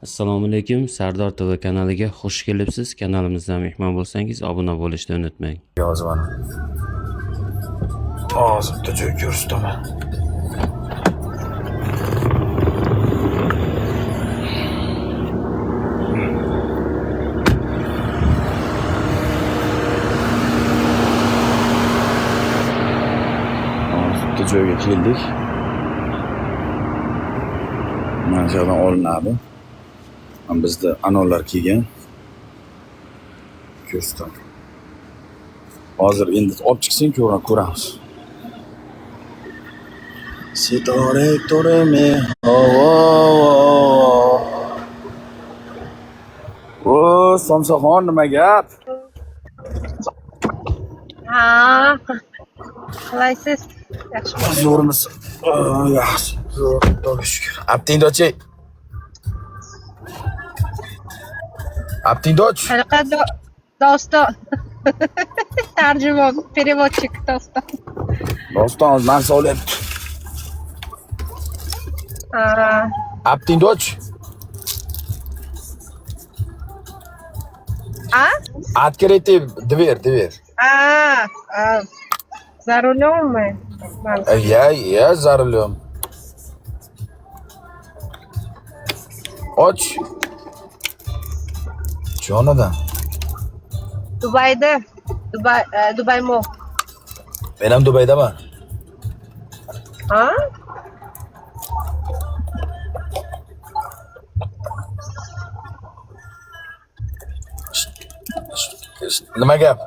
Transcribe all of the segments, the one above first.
Assalomu alaykum, Sardor TV kanaliga xush kelibsiz. Kanalimizdan mehmon bo'lsangiz, obuna bo'lishni unutmang. Yozaman. Hozirda joy ko'rsataman. Hozirda joyga keldik. Mana shu yerdan olinadi. Bizda anonlar kelgan. Ko'rsataman. Hozir endi olib chiqsin, ko'ramiz. Sitore tore me o Somsaxon nima gap? Ha, qalaysiz? Yaxshimi? Zo'rmiz. Yaxshi. Zo'r, Xudoga shukr. Aptingdochi. Aptingdoch. Qanaqa doston? Tarjimon, переводчик doston. Doston narsa olyapti. Aptingdoch. А? Откройте дверь. За рулем мы. Я за рулем. Och. Jonadan. Dubayda. Dubai Mall. Men ham Dubaydaman. Ha? Nima gap?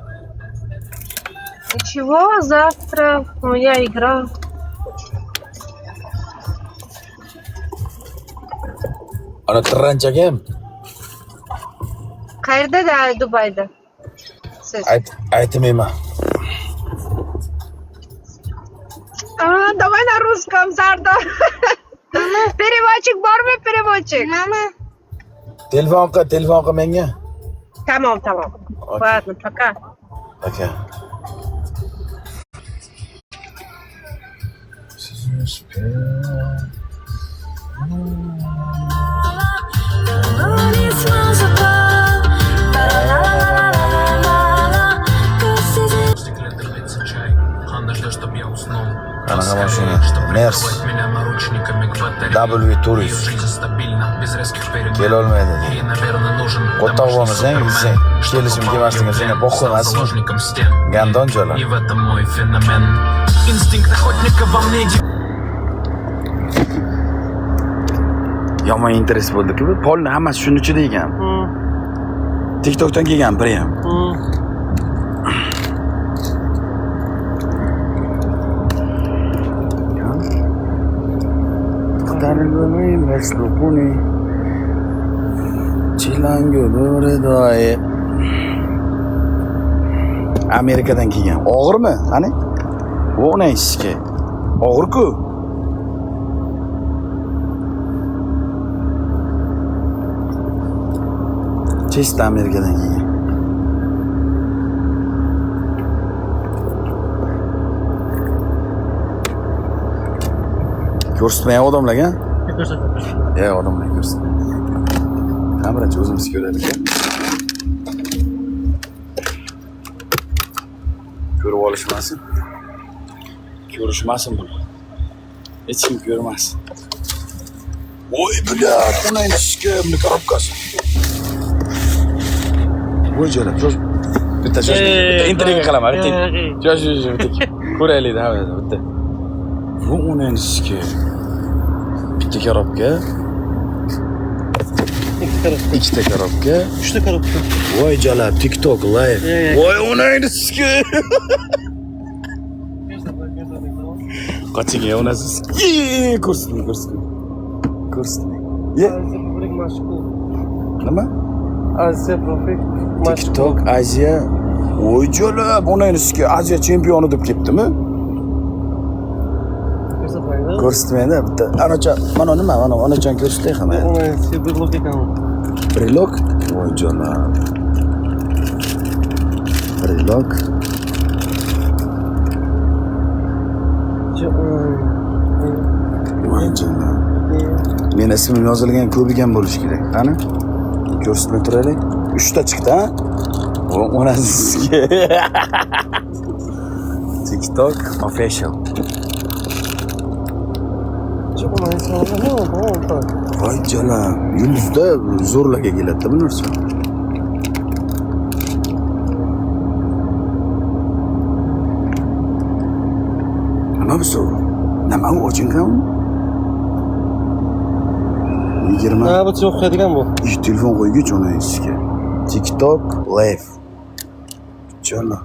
Ничего, завтра моя игра. Ana tirranchagim. Qayerda Dubayda? Siz. Aytmayman. Давай на русском, Сардор. Переводчик bormi, переводчик? Mama. Telefon qil menga. Tamam. Ладно, пока. Aka. Qanaqa mashina? Mers. W Turist. Kelolmaydi. Qo'tog'imiz ham gitsa. Kelishim kelmasligini senga boqolmasmi? Gandon jo'lar. Yomon interes bo'ldi-ku. Polni hammasi shuni ichida ekan. TikTokdan kelgan biri ham. Amerikadan kelgan. Og'irmi? Qani? Vo'na ishga. Og'ir-ku. Chesta Amerikadan kelgan. Ko'rsatmayapti odamlarga? Ko'rsatmayapti. Odamlar ko'rsatmayapti. Hammacha o'zimiz ko'raylik. Ko'rib olishmasin. Ko'rishmasin buni. Hech kim ko'rmasin. Voy, blyad, qanday ishga buni korobkasi. Voy jo'ra, bitta intervyu qilaman, bitta. Bitta. Ko'raylik hamma bitta. Bu uning ishga. Bitta korobka. Ikkita korobka. Uchta korobka. Voy jalab, TikTok live. Voy uning ishga. Qachonga unasiz? Ko'rsatmang. Nima? Aziya Profil. TikTok Aziya. Voy jalab, uning ishga Aziya chempioni deb ketdimi? Ko'rsatmaydi bitta. Anacha, mana nima? Mana onachani ko'rsatay ham. Uni brelok ekan. Brelok? Voy jalab. Brelok. Voy jalab. Meni ismim yozilgan ko'p ekan bo'lishi kerak. Qani? Ko'rsatmay turaylik. 3 ta chiqdi, ha? Ona sizga. TikTok official. Voy jalam, yulduzda zo'rlarga keladi bu narsa. Nima bu so'z? Nima u ochingkan? 20. Ha, bu yo'q qiladigan bu. Telefon qo'ygich uni sizga. TikTok live. Jalam.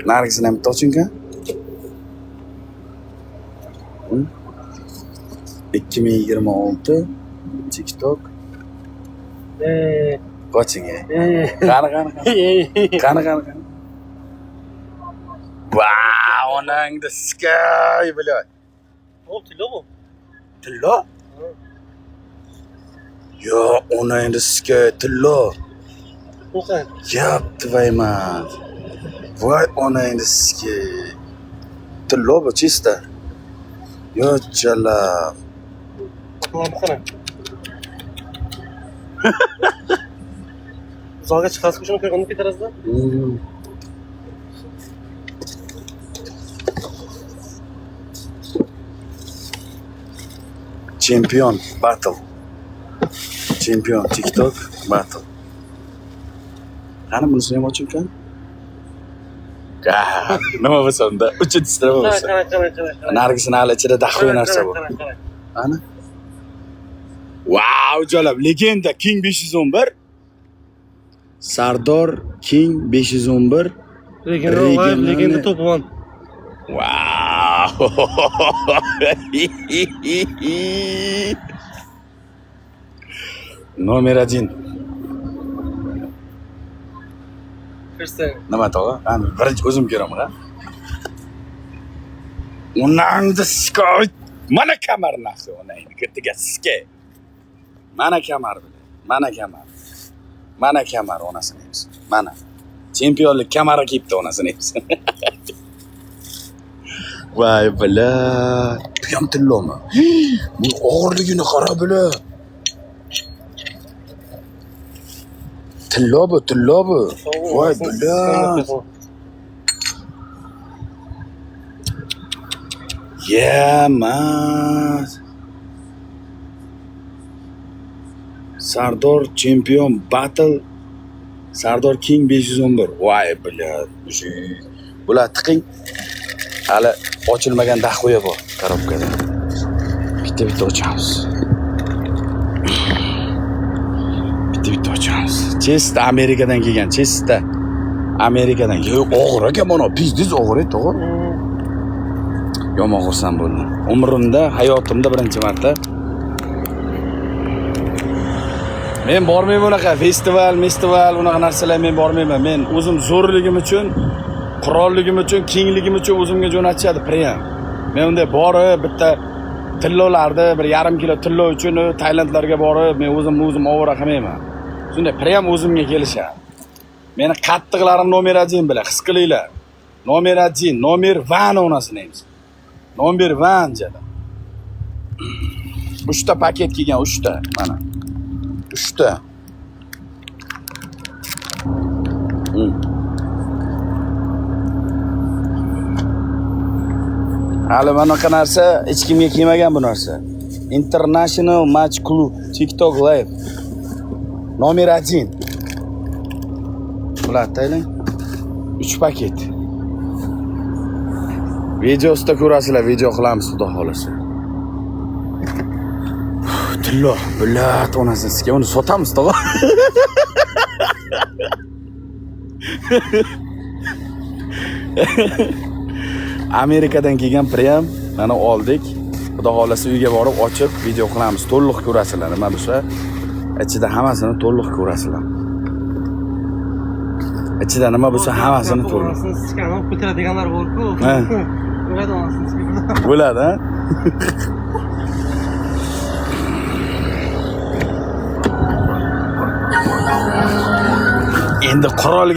Nargisini ham ochingkan? 2026 TikTok. Qoching. Qani. Wow, onangda skay bilan. O, tilla bu. Tilla? Yo, onangda skay tilla. O'qay. Yapti vayman. Voy onangda skay. Tilla bu chista. Yo chala. Qara. Zalga chiqasiz, shuni qo'yganni ketarasiz-da. Champion battle. Champion TikTok battle. Qani bunisi ham ochilgan? Nima bo'lsa-da, uchinchisi nima bo'lsa. Qara. Nargisini hali ichida daxoy narsa bu. Ana. Wow, jalab, legenda King 511. Sardor King 511. Legenda top 1. Wow. Номер 1. Ko'rsang. Nima tog'a? Qani birinchi o'zim ko'raman, ha. Unangda skay. Mana kamar narxi onangni ketiga skay. Mana kamar bilan. Mana kamar onasini emas. Mana. Chempionlik kamari kiyibdi onasini emas. Voy bila. Bu ham tilloma. Bu og'irligini qara bila. Tillo bu. Voy bila. Yeah, man. Sardor Champion Battle. Sardor King 511. Voy bila. Bular tiqing. Hali ochilmagan daxoya bor korobkada. Bitta ochamiz. Bitta ochamiz. Chesta Amerikadan kelgan, chesta. Amerikadan. Yo'q, og'ir ekan mana, biznes og'ir edi, to'g'ri? Yomon xursand bo'ldim. Umrimda, hayotimda birinchi marta. Men bormayman unaqa festival, unaqa narsalar men bormayman. Men o'zim zo'rligim uchun, qurolligim uchun, kengligim uchun o'zimga jo'natishadi priyam. Men unda borib bitta tillolarni 1,5 kilo tillo uchun Tailandlarga borib, men o'zim ovora qilmayman. Shunday priyam o'zimga kelishadi. Meni qattiqlarim nomer 1 bilan his qilinglar. Nomer 1, nomer 1 onasini emas. Nomer 1 jada. 3 ta paket kelgan, 3 ta mana. 3 ta. Hali bunaqa narsa hech kimga kelmagan bu narsa. International Match Club TikTok Live. Nomer 1. Bular taylang. 3 paket. Videosida ko'rasizlar, video qilamiz xudo xolasa. Tillo, bilat onasizga uni sotamiz tog'a. Amerikadan kelgan prem mana oldik. Xudo xolasa uyga borib ochib video qilamiz. To'liq ko'rasizlar. Nima bo'lsa, ichida hammasini to'liq ko'rasizlar. Ichida nima bo'lsa hammasini to'liq. Skanab ko'taradiganlar bor-ku. Bo'ladi onasini. Bo'ladi, ha? Endi qurol